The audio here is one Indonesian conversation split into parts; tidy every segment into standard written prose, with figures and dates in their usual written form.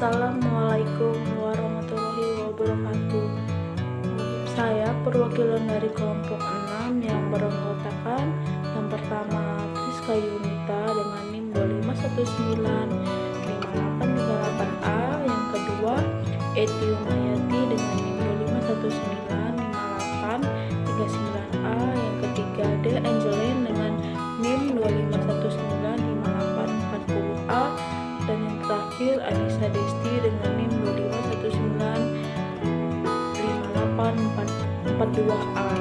Assalamualaikum warahmatullahi wabarakatuh. Saya perwakilan dari kelompok 6 yang beranggotakan yang pertama Priska Yunita dengan NIM 25195838A, yang kedua Eti Umayati dengan NIM 25195839A, yang ketiga De Angeline dengan NIM 25195840A, dan yang terakhir Anissa Desti dengan NIM 25195842A.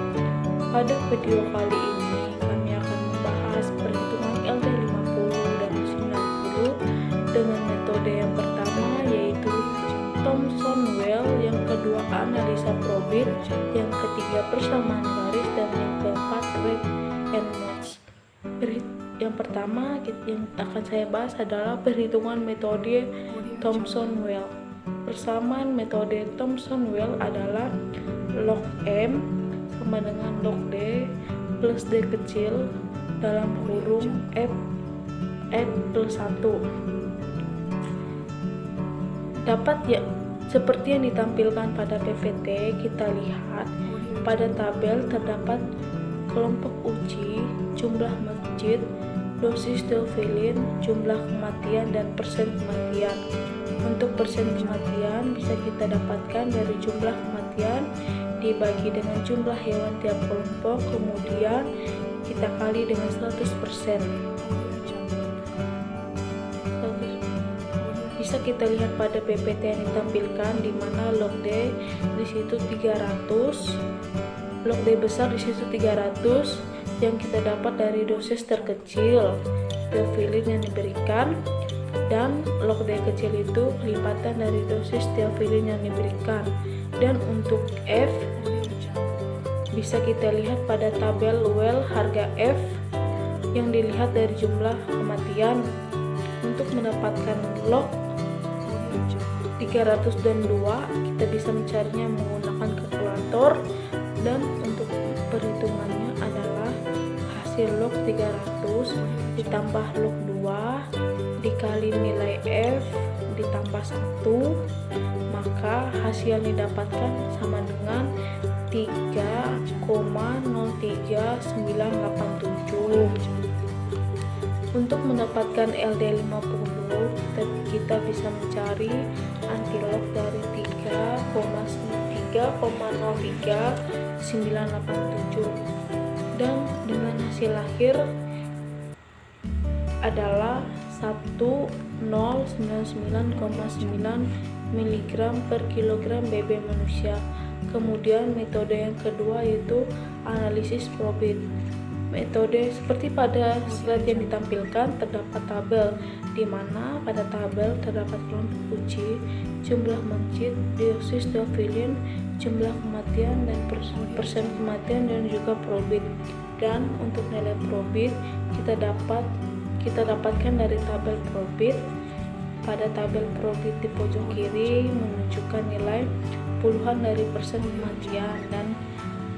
Pada video kali ini kami akan membahas perhitungan LD50 dan 90 dengan metode yang pertama yaitu Thomson-Well, yang kedua analisa probit, yang ketiga persamaan garis, dan yang keempat read and match. Yang pertama yang akan saya bahas adalah perhitungan metode Thomson-Well. Persamaan metode Thomson-Well adalah log M sama dengan log D plus D kecil dalam kurung F plus 1. Dapat ya, seperti yang ditampilkan pada PPT, kita lihat pada tabel terdapat kelompok uji, jumlah masjid, dosis teofilin, jumlah kematian, dan persen kematian. Untuk persen kematian bisa kita dapatkan dari jumlah kematian dibagi dengan jumlah hewan tiap kelompok, kemudian kita kali dengan 100%. Bisa kita lihat pada PPT yang ditampilkan, di mana log D di situ 300, log D besar di situ 300 yang kita dapat dari dosis terkecil teofilin yang diberikan, dan log D kecil itu lipatan dari dosis teofilin yang diberikan. Dan untuk F bisa kita lihat pada tabel Well, harga F yang dilihat dari jumlah kematian. Untuk mendapatkan log 302 kita bisa mencarinya menggunakan kalkulator, dan untuk perhitungannya adalah hasil log 300 ditambah log 2 dikali nilai F ditambah 1, maka hasil yang didapatkan sama dengan 3,03987. Untuk mendapatkan LD50 kita bisa mencari antilog dari 3,03987, dan dengan hasil akhir adalah 1099,9 mg per kilogram BB manusia. Kemudian metode yang kedua yaitu analisis probit. Metode seperti pada slide yang ditampilkan, terdapat tabel di mana pada tabel terdapat kelompok uji, jumlah masjid, dosis teofilin, jumlah kematian, dan persen kematian, dan juga probit. Dan untuk nilai probit kita dapatkan dari tabel probit. Pada tabel probit di pojok kiri menunjukkan nilai puluhan dari persen kematian, dan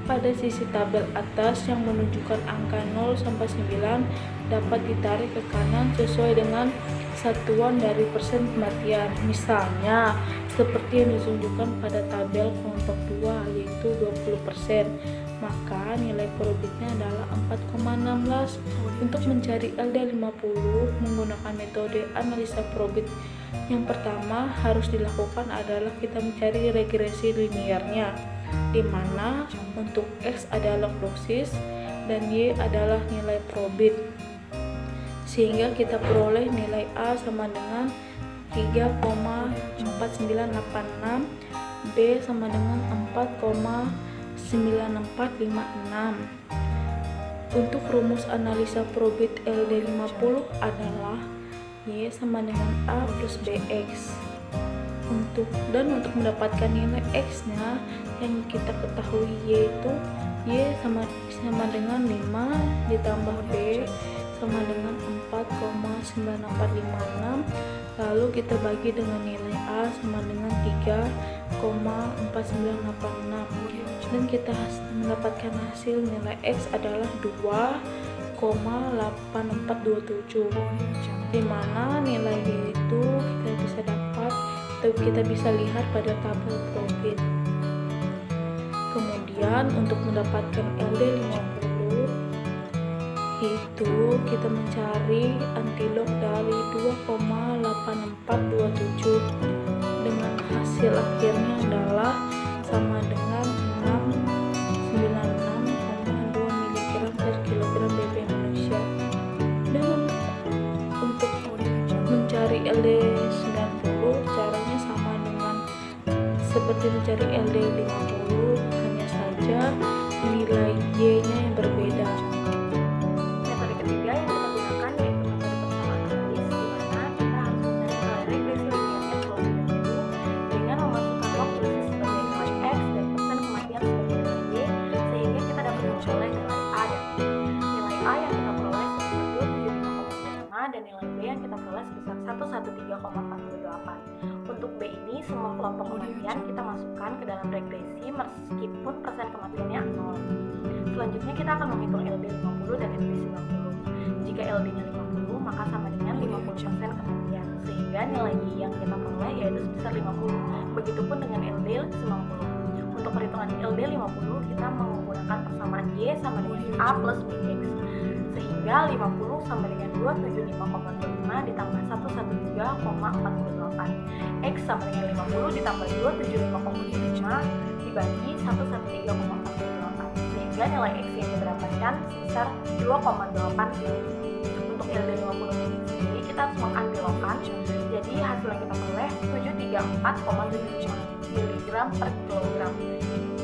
pada sisi tabel atas yang menunjukkan angka 0 sampai 9 dapat ditarik ke kanan sesuai dengan satuan dari persen kematian. Misalnya seperti yang ditunjukkan pada tabel kelompok 2 yaitu 20%, maka nilai probitnya adalah 4,16. Untuk mencari LD50 menggunakan metode analisa probit, yang pertama harus dilakukan adalah kita mencari regresi linearnya, di mana untuk X adalah dosis dan Y adalah nilai probit, sehingga kita peroleh nilai A sama dengan 3,4986, B sama dengan 4,9456. Untuk rumus analisa probit LD50 adalah Y sama dengan A plus BX. Untuk mendapatkan nilai X-nya yang kita ketahui yaitu Y sama dengan 5 ditambah B sama dengan 4,9456, lalu kita bagi dengan nilai A sama dengan 3,4986, dan kita mendapatkan hasil nilai X adalah 2,8427, di mana nilai Y itu kita bisa dapat kita bisa lihat pada tabel profit. Kemudian untuk mendapatkan LD50 itu kita mencari antilog dari 2,8427 dengan hasil akhirnya adalah sama dengan 696,2 mg per kilogram BB manusia. Dan untuk mencari LD90 caranya sama dengan seperti mencari LD50, hanya saja nilai Y-nya yang berbeda. Metode ketiga yang kita gunakan yaitu metode persamaan analis, di mana kita harus mencari nilai regresi linearnya terlebih dahulu dengan memasukkan log dosis sebagai nilai X dan persen kematian sebagai nilai Y, sehingga kita dapat memperoleh nilai A dan B. Nilai A yang kita peroleh sebesar 275,5 dan nilai B yang kita peroleh sebesar 113,48. Untuk B ini semua kelompok kematian kita masukkan ke dalam regresi meskipun persen kematiannya 0. Selanjutnya kita akan menghitung LD50 dan LD90. Jika LD-nya 50, maka sama dengan 50% kematian, sehingga nilai Y yang kita peroleh yaitu sebesar 50. Begitupun dengan LD90. Untuk perhitungan LD50, kita menggunakan persamaan Y sama dengan A plus BX, sehingga 50 sama dengan 275,25 ditambah 113,48. X sama dengan 50 ditambah 275,25 dibagi 113,48, sehingga nilai X yang kita dapatkan sebesar 2,8. Untuk LD50 ini sendiri kita harus mengantilogkan, jadi hasil yang kita peroleh 734,75 mg per kilogram.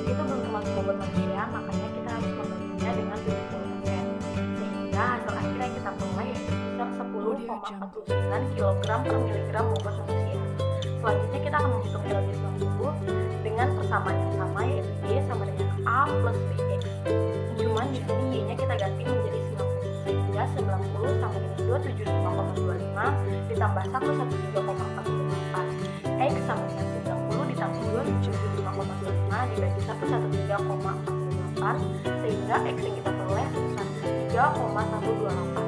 Itu belum termasuk bobot manusia, makanya kita harus membaginya dengan 70%, sehingga hasil akhir yang kita peroleh yaitu sebesar 10,49 kg per miligram bobot manusia. Selanjutnya kita akan menghitung LD90 dengan persamaan yang sama, yaitu Y sama dengan A plus BX. Cuman di sini Y-nya kita ganti menjadi 90, sehingga 90 sama dengan 275,25 ditambah 113,48. X sama dengan 90 ditambah 275,25 dibagi 113,48, sehingga X yang kita peroleh sebesar 3,128.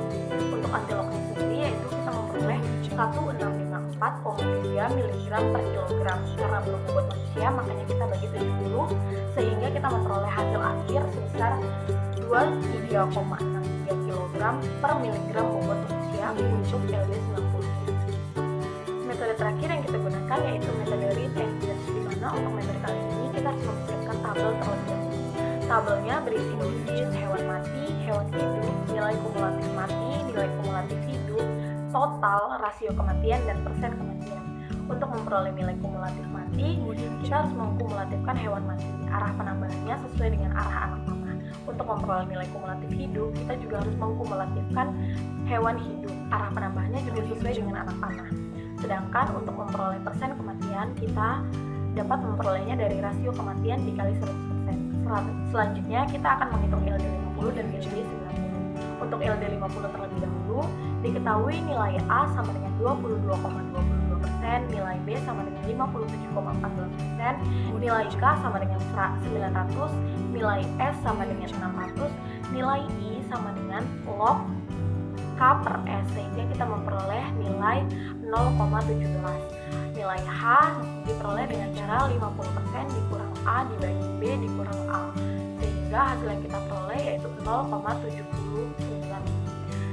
Untuk antilognya sendiri yaitu kita memperoleh 1654,3 mg per kilogram. Karena belum bobot manusia, makanya kita bagi 70, sehingga kita memperoleh hasil akhir sebesar 23,63 kg per miligram bobot manusia untuk LD90. Metode terakhir yang kita gunakan yaitu metode read and judge, di mana untuk metode kali ini kita harus mempersiapkan tabel terlebih dahulu. Tabelnya berisi dosis hewan mati, hewan hidup, nilai kumulatif mati, nilai kumulatif hidup, total, rasio kematian, dan persen kematian. Untuk memperoleh nilai kumulatif mati, kita harus mengkumulatifkan hewan mati. Arah penambahannya sesuai dengan arah anak panah. Untuk memperoleh nilai kumulatif hidup, kita juga harus mengkumulatifkan hewan hidup. Arah penambahannya juga sesuai dengan anak panah. Sedangkan untuk memperoleh persen kematian, kita dapat memperolehnya dari rasio kematian dikali 100%. Selanjutnya kita akan menghitung LD50 dan LD90. Untuk LD50 terlebih dahulu, diketahui nilai A sama dengan 22,22%, nilai B sama dengan 57,14%, nilai K sama dengan 900, nilai S sama dengan 600, nilai I sama dengan log K per S, sehingga kita memperoleh nilai 0,17. Nilai H diperoleh dengan cara 50% dikurang A dibagi B dikurang A, sehingga hasil yang kita peroleh yaitu 0,79.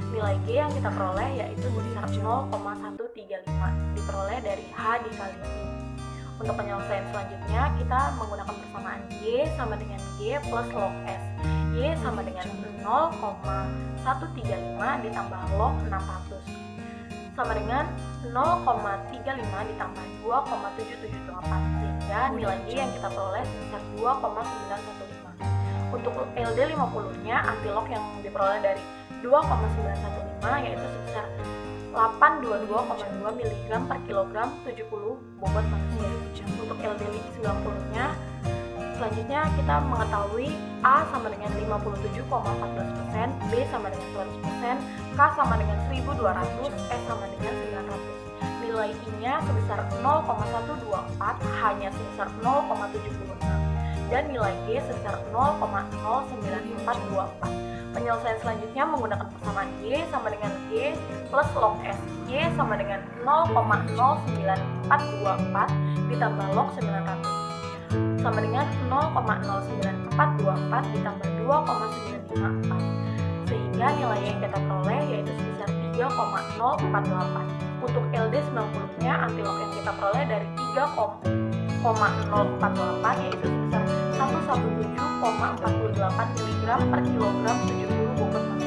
Nilai G yang kita peroleh yaitu sebesar 0,135 diperoleh dari H dikali B. Untuk penyelesaian selanjutnya kita menggunakan persamaan Y sama dengan G plus log S. Y sama dengan 0,135 ditambah log 600 sama dengan 0,35 ditambah 2,778, sehingga nilai Y yang kita peroleh sebesar 2,915. Untuk LD50-nya, antilog yang diperoleh dari 2,915 yaitu sebesar 822,2 mg per kilogram 70 bobot manusia. Untuk LD90-nya, selanjutnya kita mengetahui A sama dengan 57,14%, B sama dengan 100%, K sama dengan 1200, S sama dengan 900. Nilai I-nya sebesar 0,124, H-nya sebesar 0,76, dan nilai G sebesar 0,09424. Penyelesaian selanjutnya menggunakan persamaan Y sama dengan G plus log S. Y sama dengan 0,09424 ditambah log 900 sama dengan 0,09424 ditambah 2,954, sehingga nilai yang kita peroleh yaitu sebesar 3,048. Untuk LD 90-nya antilog yang kita peroleh dari 3,048 yaitu sebesar 117,48 mg per kilogram 70 bobot